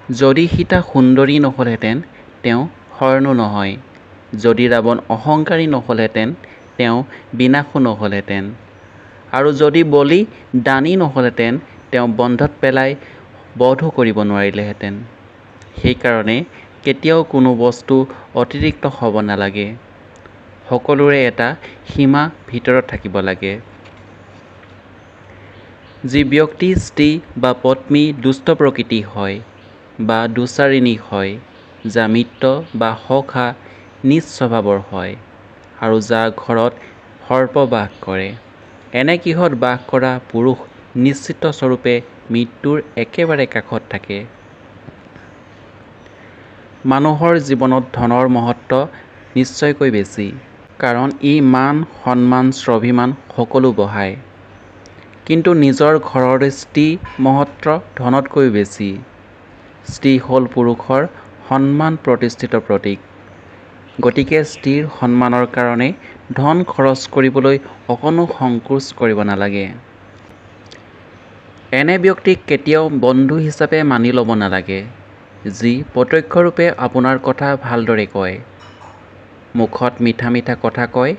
যদি সীতা সুন্দৰী নহ'লহেঁতেন তেওঁ হৰণো নহয়, যদি ৰাৱণ অহংকাৰী নহ'লহেঁতেন তেওঁ বিনাশো নহ'লহেঁতেন, আৰু যদি বলি দানী নহ'লহেঁতেন তেওঁ বন্ধত পেলাই বধো কৰিব নোৱাৰিলেহেঁতেন। সেইকাৰণে কেতিয়াও কোনো বস্তু অতিৰিক্ত হ'ব নালাগে। সকলোৰে এটা সীমা ভিতৰত থাকিব লাগে। যি ব্যক্তি স্ত্ৰী বা পত্নী দুষ্ট প্ৰকৃতি হয় বা দুচাৰিণী হয়, যাৰ মিত্ৰ বা সখা নীচ স্বভাৱৰ হয়, আৰু যাৰ ঘৰত সৰ্প বাস কৰে, এনে গৃহত বাস কৰা পুৰুষ নিশ্চিতস্বৰূপে মৃত্যুৰ একেবাৰে কাষত থাকে। মানুহৰ জীৱনত ধনৰ মহত্ব নিশ্চয়কৈ বেছি, কাৰণ ই মান, সন্মান, স্বাভিমান সকলো বঢ়ায়। কিন্তু নিজৰ ঘৰৰ স্ত্ৰী মহত্ব ধনতকৈও বেছি। স্ত্ৰী হ'ল পুৰুষৰ সন্মান প্ৰতিষ্ঠিত প্ৰতীক। গতিকে স্ত্ৰীৰ সন্মানৰ কাৰণে ধন খৰচ কৰিবলৈ অকণো সংকোচ কৰিব নালাগে। এনে ব্যক্তিক কেতিয়াও বন্ধু হিচাপে মানি ল'ব নালাগে, যি প্ৰত্যক্ষৰূপে আপোনাৰ কথা ভালদৰে কয়, মুখত মিঠা মিঠা কথা কয়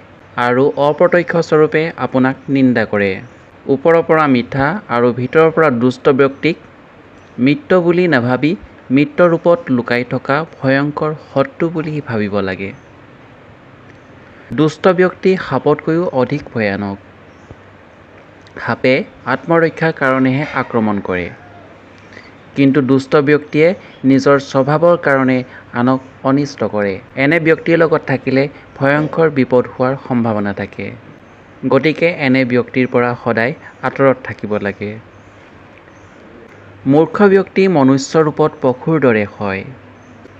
আৰু অপ্ৰত্যক্ষস্বৰূপে আপোনাক নিন্দা কৰে। ওপৰৰ পৰা মিঠা আৰু ভিতৰৰ পৰা দুষ্ট ব্যক্তিক মিত্ৰ বুলি নাভাবি মিত্ৰ ৰূপত লুকাই থকা ভয়ংকৰ শত্ৰু বুলি ভাবিব লাগে। দুষ্ট ব্যক্তি সাপতকৈও অধিক ভয়ানক। সাপে আত্মৰক্ষাৰ কাৰণেহে আক্ৰমণ কৰে, কিন্তু দুষ্ট ব্যক্তিয়ে নিজৰ স্বভাৱৰ কাৰণে আনক অনিষ্ট কৰে। এনে ব্যক্তিৰ লগত থাকিলে ভয়ংকৰ বিপদ হোৱাৰ সম্ভাৱনা থাকে। গতিকে এনে ব্যক্তিৰ পৰা সদায় আঁতৰত থাকিব লাগে। মূৰ্খ ব্যক্তি মনুষ্য ৰূপত পশুৰ দৰে হয়।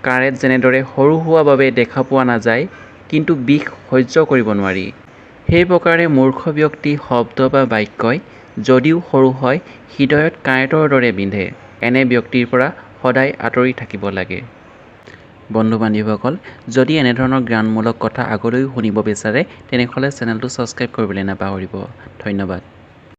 কাঁড়েট যেনেদৰে সৰু হোৱা বাবে দেখা পোৱা নাযায়, কিন্তু বিষ সহ্য কৰিব নোৱাৰি, সেই প্ৰকাৰে মূৰ্খ ব্যক্তি শব্দ বা বাক্যই যদিও সৰু হয় হৃদয়ত কাঁড়েটৰ দৰে বিন্ধে। এনে ব্যক্তিৰ পৰা সদায় আঁতৰি থাকিব লাগে। বন্ধু বান্ধৱীসকল, যদি এনেধৰণৰ জ্ঞানমূলক কথা আগলৈও শুনিব বিচাৰে তেনেহ'লে চেনেলটো ছাবস্ক্ৰাইব কৰিবলৈ নাপাহৰিব। ধন্যবাদ।